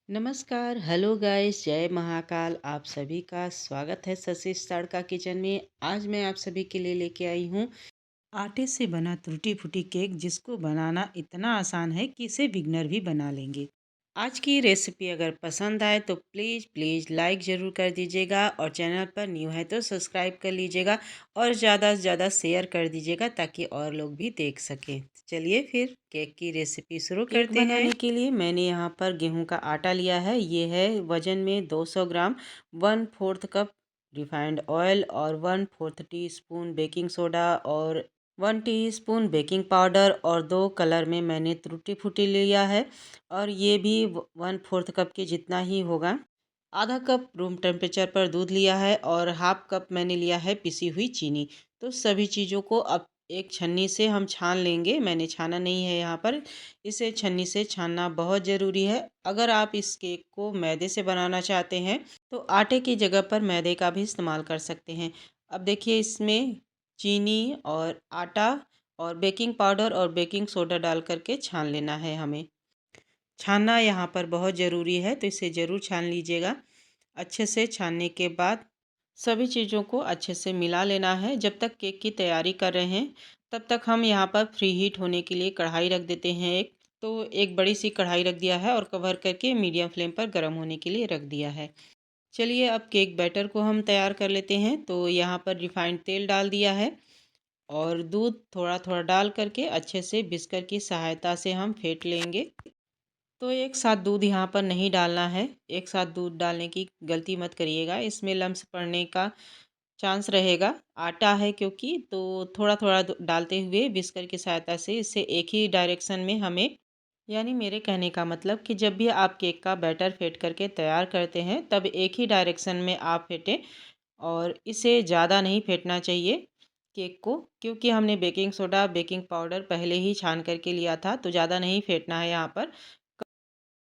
नमस्कार, hello guys, जय महाकाल। आप सभी का स्वागत है सतीश तड़का किचन में। आज मैं आप सभी के लिए लेके आई हूँ आटे से बना टूटी फूटी केक, जिसको बनाना इतना आसान है कि इसे बिगनर भी बना लेंगे। आज की रेसिपी अगर पसंद आए तो प्लीज़ प्लीज़ लाइक ज़रूर कर दीजिएगा, और चैनल पर न्यू है तो सब्सक्राइब कर लीजिएगा और ज़्यादा से ज़्यादा शेयर कर दीजिएगा ताकि और लोग भी देख सकें। चलिए फिर केक की रेसिपी शुरू केक करते हैं। बनाने के लिए मैंने यहाँ पर गेहूं का आटा लिया है। ये है वजन में 200 ग्राम। 1/4 कप रिफाइंड ऑयल और 1/4 टीस्पून बेकिंग सोडा और 1 टीस्पून बेकिंग पाउडर, और 2 कलर में मैंने टूटी फूटी लिया है, और ये भी 1/4 कप के जितना ही होगा। आधा कप रूम टेम्परेचर पर दूध लिया है, और हाफ कप मैंने लिया है पिसी हुई चीनी। तो सभी चीज़ों को अब एक छन्नी से हम छान लेंगे। मैंने छाना नहीं है यहाँ पर। इसे छन्नी से छानना बहुत ज़रूरी है। अगर आप इस केक को मैदे से बनाना चाहते हैं तो आटे की जगह पर मैदे का भी इस्तेमाल कर सकते हैं। अब देखिए, इसमें चीनी और आटा और बेकिंग पाउडर और बेकिंग सोडा डाल करके छान लेना है हमें। छानना यहाँ पर बहुत ज़रूरी है, तो इसे ज़रूर छान लीजिएगा। अच्छे से छानने के बाद सभी चीज़ों को अच्छे से मिला लेना है। जब तक केक की तैयारी कर रहे हैं तब तक हम यहाँ पर फ्री हीट होने के लिए कढ़ाई रख देते हैं एक। तो एक बड़ी सी कढ़ाई रख दिया है और कवर करके मीडियम फ्लेम पर गर्म होने के लिए रख दिया है। चलिए अब केक बैटर को हम तैयार कर लेते हैं। तो यहाँ पर रिफाइंड तेल डाल दिया है, और दूध थोड़ा थोड़ा डाल करके अच्छे से बिस्कर की सहायता से हम फेंट लेंगे। तो एक साथ दूध यहाँ पर नहीं डालना है। एक साथ दूध डालने की गलती मत करिएगा, इसमें लम्स पड़ने का चांस रहेगा। आटा है क्योंकि, तो थोड़ा थोड़ा डालते हुए विस्कर की सहायता से इसे एक ही डायरेक्शन में हमें, यानी मेरे कहने का मतलब कि जब भी आप केक का बैटर फेंट करके तैयार करते हैं तब एक ही डायरेक्शन में आप फेंटें, और इसे ज़्यादा नहीं फेंटना चाहिए केक को, क्योंकि हमने बेकिंग सोडा बेकिंग पाउडर पहले ही छान करके लिया था, तो ज़्यादा नहीं फेंटना है यहाँ पर।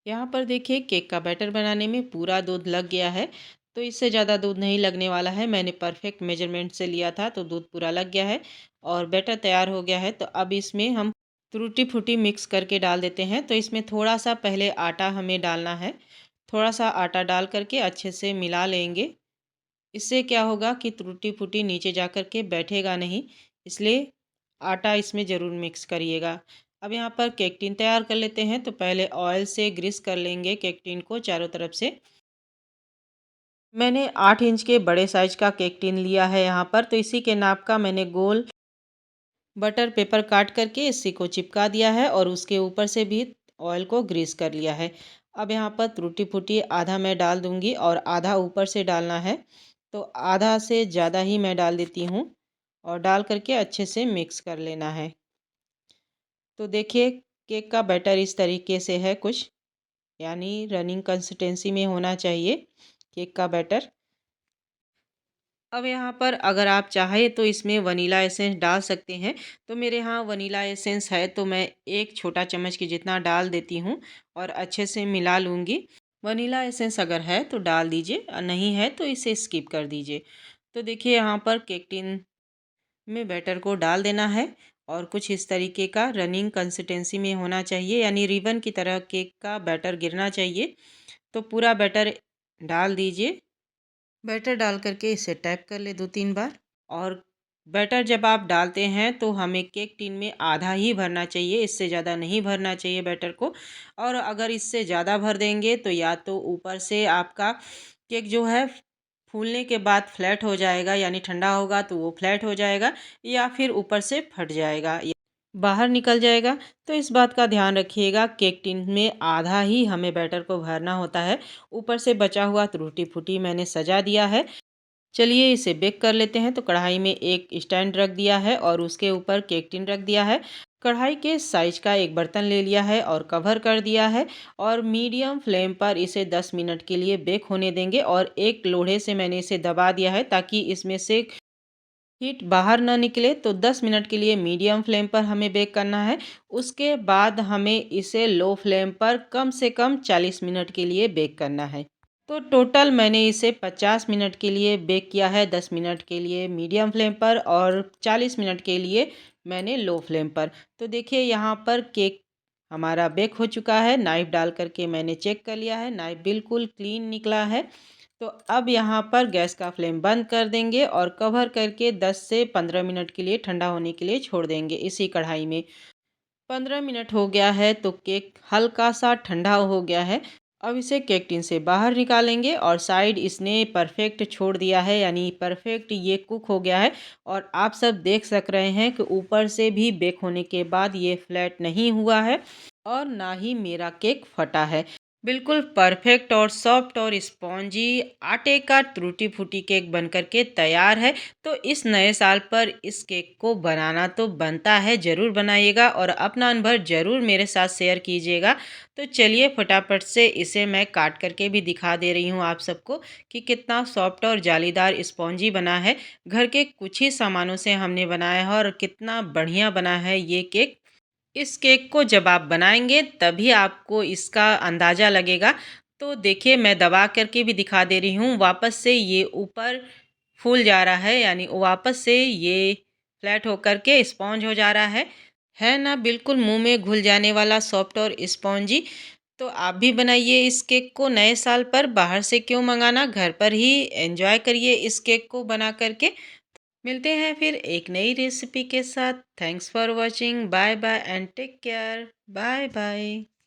यहाँ पर देखिए, केक का बैटर बनाने में पूरा दूध लग गया है। तो इससे ज़्यादा दूध नहीं लगने वाला है। मैंने परफेक्ट मेजरमेंट से लिया था, तो दूध पूरा लग गया है और बैटर तैयार हो गया है। तो अब इसमें हम टूटी फूटी मिक्स करके डाल देते हैं। तो इसमें थोड़ा सा पहले आटा हमें डालना है। थोड़ा सा आटा डाल करके अच्छे से मिला लेंगे। इससे क्या होगा कि टूटी फूटी नीचे जा कर के बैठेगा नहीं, इसलिए आटा इसमें ज़रूर मिक्स करिएगा। अब यहाँ पर केक टिन तैयार कर लेते हैं। तो पहले ऑयल से ग्रीस कर लेंगे केक टिन को चारों तरफ से। मैंने 8 इंच के बड़े साइज का केक टिन लिया है यहाँ पर। तो इसी के नाप का मैंने गोल बटर पेपर काट करके इसी को चिपका दिया है, और उसके ऊपर से भी ऑयल को ग्रीस कर लिया है। अब यहाँ पर टूटी फूटी आधा मैं डाल दूँगी और आधा ऊपर से डालना है। तो आधा से ज़्यादा ही मैं डाल देती हूँ, और डाल करके अच्छे से मिक्स कर लेना है। तो देखिए, केक का बैटर इस तरीके से है कुछ, यानी रनिंग कंसिस्टेंसी में होना चाहिए केक का बैटर। अब यहाँ पर अगर आप चाहें तो इसमें वनीला एसेंस डाल सकते हैं। तो मेरे यहाँ वनीला एसेंस है, तो मैं एक छोटा चम्मच के जितना डाल देती हूँ और अच्छे से मिला लूँगी। वनीला एसेंस अगर है तो डाल दीजिए, और नहीं है तो इसे स्किप कर दीजिए। तो देखिए, यहाँ पर केक टिन में बैटर को डाल देना है, और कुछ इस तरीके का रनिंग कंसिस्टेंसी में होना चाहिए, यानी रिबन की तरह केक का बैटर गिरना चाहिए। तो पूरा बैटर डाल दीजिए। बैटर डाल करके इसे टैप कर ले 2-3 बार। और बैटर जब आप डालते हैं तो हमें केक टिन में आधा ही भरना चाहिए, इससे ज़्यादा नहीं भरना चाहिए बैटर को। और अगर इससे ज़्यादा भर देंगे तो या तो ऊपर से आपका केक जो है फूलने के बाद फ्लैट हो जाएगा, यानी ठंडा होगा तो वो फ्लैट हो जाएगा, या फिर ऊपर से फट जाएगा, बाहर निकल जाएगा। तो इस बात का ध्यान रखिएगा, केक टिन में आधा ही हमें बैटर को भरना होता है। ऊपर से बचा हुआ टूटी फूटी मैंने सजा दिया है। चलिए इसे बेक कर लेते हैं। तो कढ़ाई में एक स्टैंड रख दिया है और उसके ऊपर केक टिन रख दिया है। कढ़ाई के साइज का एक बर्तन ले लिया है और कवर कर दिया है, और मीडियम फ्लेम पर इसे 10 मिनट के लिए बेक होने देंगे। और एक लोढ़े से मैंने इसे दबा दिया है ताकि इसमें से हीट बाहर ना निकले। तो 10 मिनट के लिए मीडियम फ्लेम पर हमें बेक करना है। उसके बाद हमें इसे लो फ्लेम पर कम से कम 40 मिनट के लिए बेक करना है। तो टोटल मैंने इसे 50 मिनट के लिए बेक किया है। 10 मिनट के लिए मीडियम फ्लेम पर और 40 मिनट के लिए मैंने लो फ्लेम पर। तो देखिए, यहाँ पर केक हमारा बेक हो चुका है। नाइफ़ डाल कर के मैंने चेक कर लिया है, नाइफ़ बिल्कुल क्लीन निकला है। तो अब यहाँ पर गैस का फ्लेम बंद कर देंगे और कवर करके 10 से 15 मिनट के लिए ठंडा होने के लिए छोड़ देंगे इसी कढ़ाई में। 15 मिनट हो गया है तो केक हल्का-सा ठंडा हो गया है। अब इसे केक टिन से बाहर निकालेंगे और साइड इसने परफ़ेक्ट छोड़ दिया है, यानी परफ़ेक्ट ये कुक हो गया है। और आप सब देख सक रहे हैं कि ऊपर से भी बेक होने के बाद ये फ्लैट नहीं हुआ है और ना ही मेरा केक फटा है। बिल्कुल परफेक्ट और सॉफ्ट और स्पॉन्जी आटे का टूटी फूटी केक बनकर के तैयार है। तो इस नए साल पर इस केक को बनाना तो बनता है, ज़रूर बनाइएगा और अपना अनुभव ज़रूर मेरे साथ शेयर कीजिएगा। तो चलिए फटाफट से इसे मैं काट करके भी दिखा दे रही हूँ आप सबको कि कितना सॉफ्ट और जालीदार स्पॉन्जी बना है। घर के कुछ ही सामानों से हमने बनाया है और कितना बढ़िया बना है ये केक। इस केक को जब आप बनाएँगे तभी आपको इसका अंदाज़ा लगेगा। तो देखिए मैं दबा कर के भी दिखा दे रही हूँ, वापस से ये ऊपर फूल जा रहा है, यानी वापस से ये फ्लैट होकर के स्पॉन्ज हो जा रहा है। है ना बिल्कुल मुँह में घुल जाने वाला सॉफ्ट और स्पॉन्जी। तो आप भी बनाइए इस केक को नए साल पर, बाहर से क्यों मंगाना, घर पर ही एन्जॉय करिए इस केक को बना कर के। मिलते हैं फिर एक नई रेसिपी के साथ। Thanks for watching. Bye bye and take care. Bye bye.